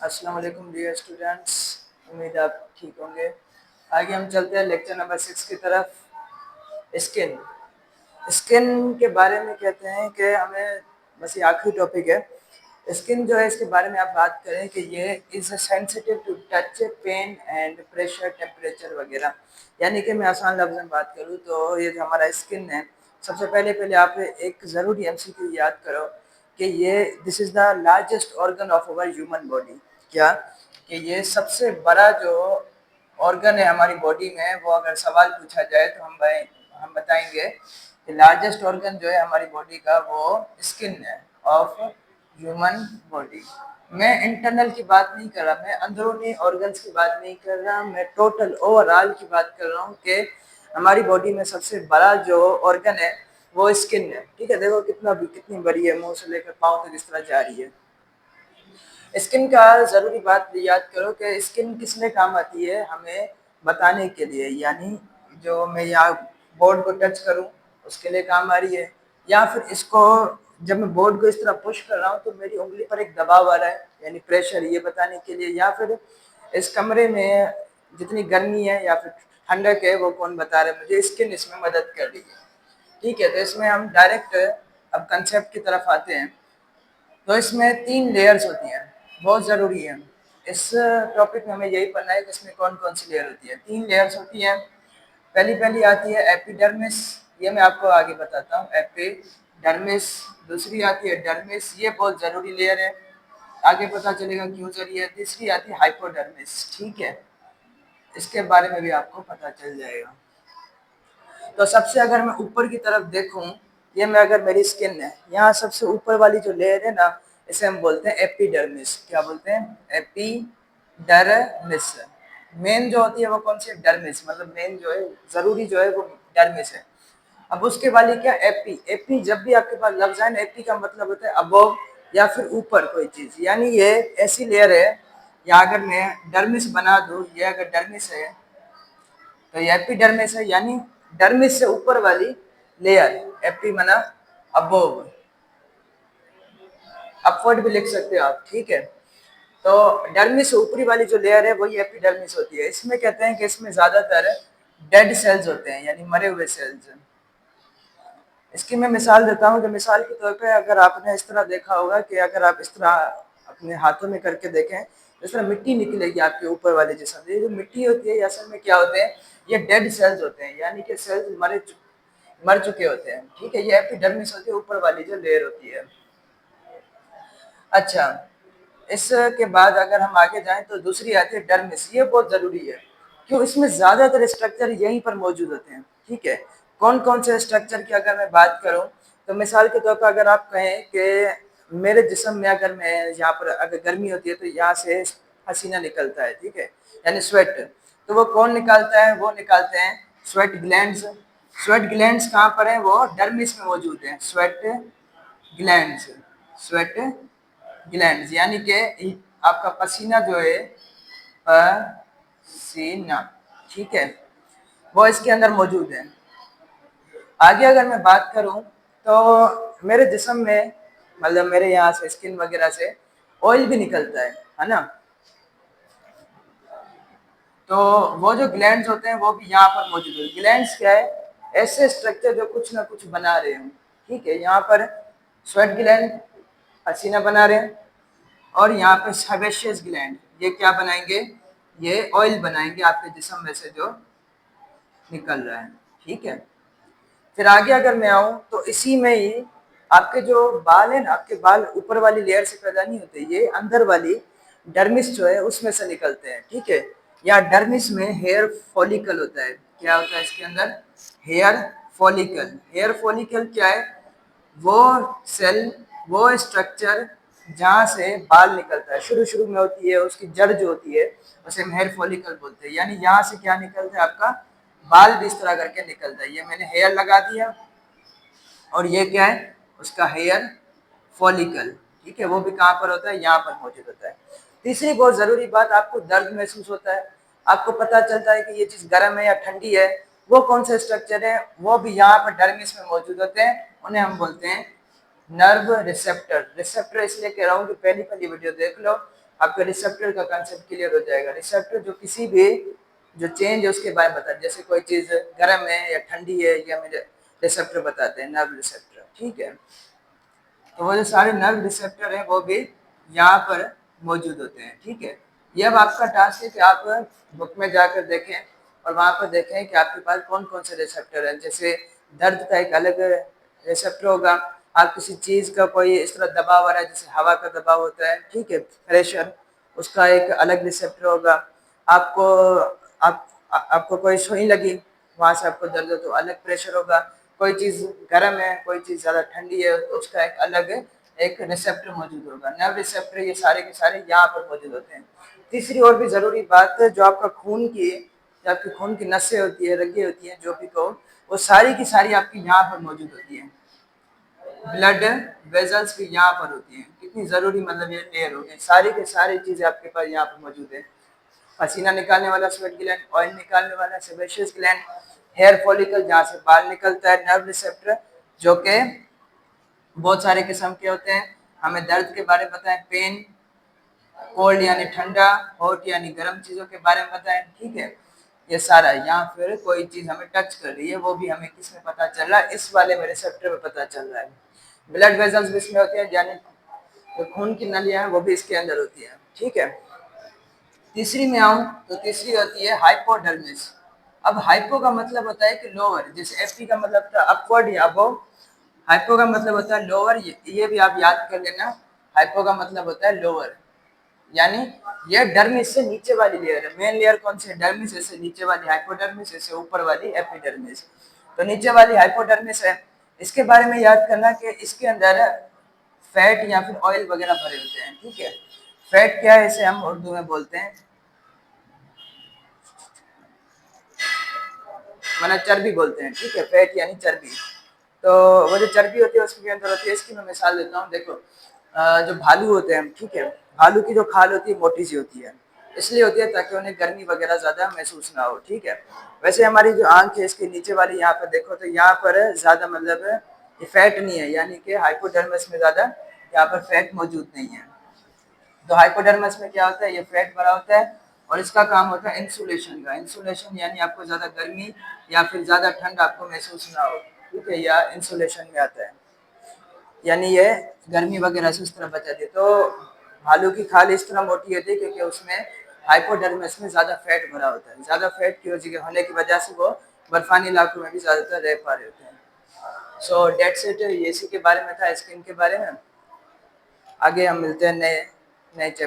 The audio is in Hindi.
अस्सलाम वालेकुम डियर स्टूडेंट्स, उम्मीद आप ठीक होंगे। आगे हम चलते हैं लेक्चर नंबर 6 की तरफ। स्किन स्किन के बारे में कहते हैं कि हमें बस ये आखिरी टॉपिक है। स्किन जो है इसके बारे में आप बात करें कि ये is sensitive to touch, pain and pressure, temperature वगैरह। यानी कि मैं आसान लफ्ज़ में बात करूँ तो ये जो हमारा स्किन है, सबसे पहले आप एक ज़रूरी एमसीक्यू याद करो कि ये this is the largest organ of our human body. क्या कि ये सबसे बड़ा जो ऑर्गन है हमारी बॉडी में, वो अगर सवाल पूछा जाए तो हम बताएंगे कि लार्जेस्ट ऑर्गन जो है हमारी बॉडी का वो स्किन है ऑफ ह्यूमन बॉडी। मैं इंटरनल की बात नहीं कर रहा, मैं अंदरूनी ऑर्गन्स की बात नहीं कर रहा, मैं टोटल ओवरऑल की बात कर रहा हूँ कि हमारी बॉडी में सबसे बड़ा जो ऑर्गन है वो स्किन है। ठीक है, देखो कितनी बड़ी है, मुंह से लेकर पाँव तक इस तरह जा रही है। स्किन का ज़रूरी बात याद करो कि स्किन किस में काम आती है, हमें बताने के लिए। यानी जो मैं यहाँ बोर्ड को टच करूँ उसके लिए काम आ रही है, या फिर इसको जब मैं बोर्ड को इस तरह पुश कर रहा हूँ तो मेरी उंगली पर एक दबाव आ रहा है, यानी प्रेशर, ये बताने के लिए। या फिर इस कमरे में जितनी गर्मी है या फिर ठंडक है वो कौन बता रहा है मुझे, स्किन इसमें मदद कर रही है। ठीक है, तो इसमें हम डायरेक्ट अब कंसेप्ट की तरफ आते हैं। तो इसमें 3 लेयर्स होती हैं, बहुत ज़रूरी है। इस टॉपिक में हमें यही पढ़ना है कि इसमें कौन कौन सी लेयर होती है। 3 लेयर्स होती हैं। पहली आती है एपिडर्मिस, ये मैं आपको आगे बताता हूँ। एपिडर्मिस। दूसरी आती है डर्मिस, ये बहुत ज़रूरी लेयर है, आगे पता चलेगा क्यों ज़रूरी है। तीसरी आती है हाइपोडर्मिस। ठीक है, इसके बारे में भी आपको पता चल जाएगा। तो सबसे अगर मैं ऊपर की तरफ देखूं, ये मैं अगर मेरी स्किन है, यहाँ सबसे ऊपर वाली जो लेयर है ना, इसे हम बोलते हैं एपिडर्मिस। क्या बोलते हैं? एपिडर्मिस। मेन जो होती है वो कौन सी है? डर्मिस। मतलब मेन जो है, जरूरी जो है वो डर्मिस है। अब उसके वाली क्या? एपी। एपी जब भी आपके पास लफ्ज है, एपी का मतलब होता है अबोव या फिर ऊपर कोई चीज। यानी ये ऐसी लेयर है, या अगर मैं डर्मिस बना दूं, ये अगर डर्मिस है तो ये एपिडर्मिस है, यानी डर्मिस से ऊपर वाली लेयर। एपी मना अबोव, अपवर्ड भी लिख सकते हो आप। ठीक है, तो डर्मिस से ऊपरी वाली जो लेयर है वही एपिडर्मिस होती है। इसमें कहते हैं कि इसमें ज्यादातर डेड सेल्स होते हैं, यानी मरे हुए सेल्स। इसकी मैं मिसाल देता हूँ कि मिसाल के तौर पे अगर आपने इस तरह देखा होगा कि अगर आप इस तरह अपने हाथों में करके देखें, इस तरह मिट्टी निकलेगी आपके ऊपर वाले जिस्म से। ये जो मिट्टी होती है, असल में क्या होते हैं? ये डेड सेल्स होते हैं, यानी कि सेल्स मर चुके होते हैं। ठीक है, ये एपिडर्मिस होती है, ऊपर वाली जो लेयर होती है। अच्छा, इसके बाद अगर हम आगे जाएं तो दूसरी आती है डर्मिस। ये बहुत जरूरी है, क्यों? इसमें ज्यादातर स्ट्रक्चर यहीं पर मौजूद होते हैं। ठीक है, कौन कौन से स्ट्रक्चर की अगर मैं बात करूं तो मिसाल के तौर पर अगर आप कहें कि मेरे जिस्म में अगर मैं यहाँ पर अगर गर्मी होती है तो यहाँ से पसीना निकलता है। ठीक है, यानी स्वेट। तो वो कौन निकालता है? वो निकालते हैं स्वेट ग्लैंड्स। स्वेट ग्लैंड्स कहाँ पर है? वो डर्मिस में मौजूद है। स्वेट ग्लैंड्स, स्वेट ग्लैंड्स, यानी कि आपका पसीना जो है, पसीना, ठीक है, वो इसके अंदर मौजूद है। आगे अगर मैं बात करूं तो मेरे जिस्म में, मतलब मेरे यहाँ से स्किन वगैरह से ऑयल भी निकलता है ना। तो वो जो ग्लैंड्स होते हैं वो भी यहाँ पर मौजूद है। ग्लैंड्स क्या है? ऐसे स्ट्रक्चर जो कुछ ना कुछ बना रहे हैं। ठीक है, यहाँ पर स्वेट ग्लैंड पसीना बना रहे हैं, और यहाँ पे सेबेशियस ग्लैंड ये क्या बनाएंगे? ये ऑयल बनाएंगे आपके जिस्म में से जो निकल रहा है। ठीक है, फिर आगे अगर मैं आऊँ तो इसी में ही आपके जो बाल है ना, आपके बाल ऊपर वाली लेयर से पैदा नहीं होते, ये अंदर वाली डर्मिस जो है उसमें से निकलते हैं। ठीक है, या डर्मिस में हेयर फॉलिकल होता है। क्या होता है इसके अंदर? Hair follicle. हेयर फॉलिकल क्या है? वो सेल, वो स्ट्रक्चर जहाँ से बाल निकलता है, शुरू शुरू में होती है, उसकी जड़ जो होती है उसे हम हेयर फॉलिकल बोलते हैं। यानी यहाँ से क्या निकलता है? आपका बाल भी इस तरह करके निकलता है। ये मैंने हेयर लगा दिया, और ये क्या है? उसका हेयर फॉलिकल। ठीक है, वो भी कहाँ पर होता है? यहाँ पर मौजूद होता है। तीसरी बहुत जरूरी बात, आपको दर्द महसूस होता है, आपको पता चलता है कि ये चीज गर्म है या ठंडी है, वो कौन से स्ट्रक्चर है? वो भी यहाँ पर डर्मिस में मौजूद होते हैं, उन्हें हम बोलते हैं नर्व रिसेप्टर, रिसेप्टर इसलिए कह रहा हूँ कि पहली वीडियो देख लो, आपका रिसेप्टर का कंसेप्ट क्लियर हो जाएगा। रिसेप्टर जो किसी भी जो चेंज है उसके बारे में बताते हैं, जैसे कोई चीज़ गर्म है या ठंडी है, या हमें रिसेप्टर बताते हैं, नर्व रिसेप्टर। ठीक है, तो वो जो सारे नर्व रिसेप्टर हैं वो भी यहाँ पर मौजूद होते हैं। ठीक है, ये अब आपका टास्क है कि आप बुक में जाकर देखें और वहाँ पर देखें कि आपके पास कौन कौन से रिसेप्टर हैं। जैसे दर्द का एक अलग रिसेप्टर होगा, आप किसी चीज़ का कोई इस तरह दबाव आ रहा है, जैसे हवा का दबाव होता है, ठीक है, प्रेशर, उसका एक अलग रिसेप्टर होगा। आपको आपको कोई सुई लगी, वहाँ से आपको दर्द हो तो अलग प्रेशर होगा। कोई चीज़ गर्म है, कोई चीज़ ज़्यादा ठंडी है, तो उसका एक अलग एक रिसेप्टर मौजूद होगा। नर्व रिसेप्टर ये सारे के सारे यहाँ पर मौजूद होते हैं। तीसरी और भी ज़रूरी बात, जो आपका खून की, जो आपकी खून की नसें होती है, रगें होती हैं, जो भी कहो, वो सारी की सारी आपकी यहाँ पर मौजूद होती हैं। ब्लड वेजल्स भी यहाँ पर होती हैं। कितनी ज़रूरी, मतलब ये लेयर हो गई, सारी के सारी चीज़ें आपके पास यहाँ पर मौजूद है। पसीना निकालने वाला स्वेट ग्लैंड, ऑयल निकालने वाला सेबेशियस ग्लैंड, हेयर फॉलिकल जहाँ से बाल निकलता है, नर्व रिसेप्टर जो कि बहुत सारे किस्म के होते हैं, हमें दर्द के बारे में बताएं, पेन, कोल्ड यानी ठंडा, हॉट यानी गर्म चीज़ों के बारे में बताएं। ठीक है, ये सारा, या फिर कोई चीज़ हमें टच कर रही है वो भी हमें किस में पता चल रहा है, इस वाले में रिसेप्टर में पता चल रहा है। ब्लड वेजल्स भी इसमें होते हैं, यानी जो खून की नलियाँ हैं वो भी इसके अंदर होती हैं। ठीक है, तीसरी में आऊँ तो तीसरी होती है हाइपोडर्मिस। अब हाइपो का मतलब होता है कि लोअर, जैसे एफी का मतलब था अपवर्ड या अबव, हाइपो का मतलब होता है लोअर। ये भी आप याद कर लेना, हाइपो का मतलब होता है लोअर, यानी ये डर्मिस से नीचे वाली लेयर है। मेन लेयर कौन सी है? डर्मिस, से नीचे वाली हाइपोडर्मिस, से ऊपर वाली एपिडर्मिस। तो नीचे वाली हाइपोडर्मिस है, इसके बारे में याद करना कि इसके अंदर फैट या फिर ऑयल वगैरह भरे होते हैं। ठीक है, फैट क्या है, इसे हम उर्दू में बोलते हैं, माना चर्बी बोलते हैं। ठीक है, फैट यानी चर्बी। तो वो जो चर्बी होती है उसके अंदर होती है, इसकी मैं मिसाल देता हूँ। देखो, जो भालू होते हैं, ठीक है, भालू की जो खाल होती है मोटी सी होती है, इसलिए होती है ताकि उन्हें गर्मी वगैरह ज़्यादा महसूस ना हो। ठीक है, वैसे हमारी जो आंख है इसके नीचे वाली यहाँ पर देखो तो यहाँ पर ज़्यादा मतलब ये फैट नहीं है, यानी कि हाइपोडर्मिस में ज़्यादा यहाँ पर फैट मौजूद नहीं है। तो हाइपोडर्मिस में क्या होता है, ये फैट भरा होता है और इसका काम होता है इंसुलेशन का। इंसुलेशन यानी आपको ज़्यादा गर्मी या फिर ज़्यादा ठंड आपको महसूस ना हो। ठीक है, या इंसुलेशन में आता है, यानी ये गर्मी वगैरह से उस तरह बचाती है। तो भालू की खाल इस तरह मोटी होती है क्योंकि उसमें हाइपोडर्मिस में ज़्यादा फैट भरा होता है। ज़्यादा फैट की वजह होने की वजह से वो बर्फानी इलाकों में भी ज़्यादातर रह पा रहे होते हैं। सो डेट्स इट, ये इसी के बारे में था, स्किन के बारे में। आगे हम मिलते हैं नए नए चैप्टर।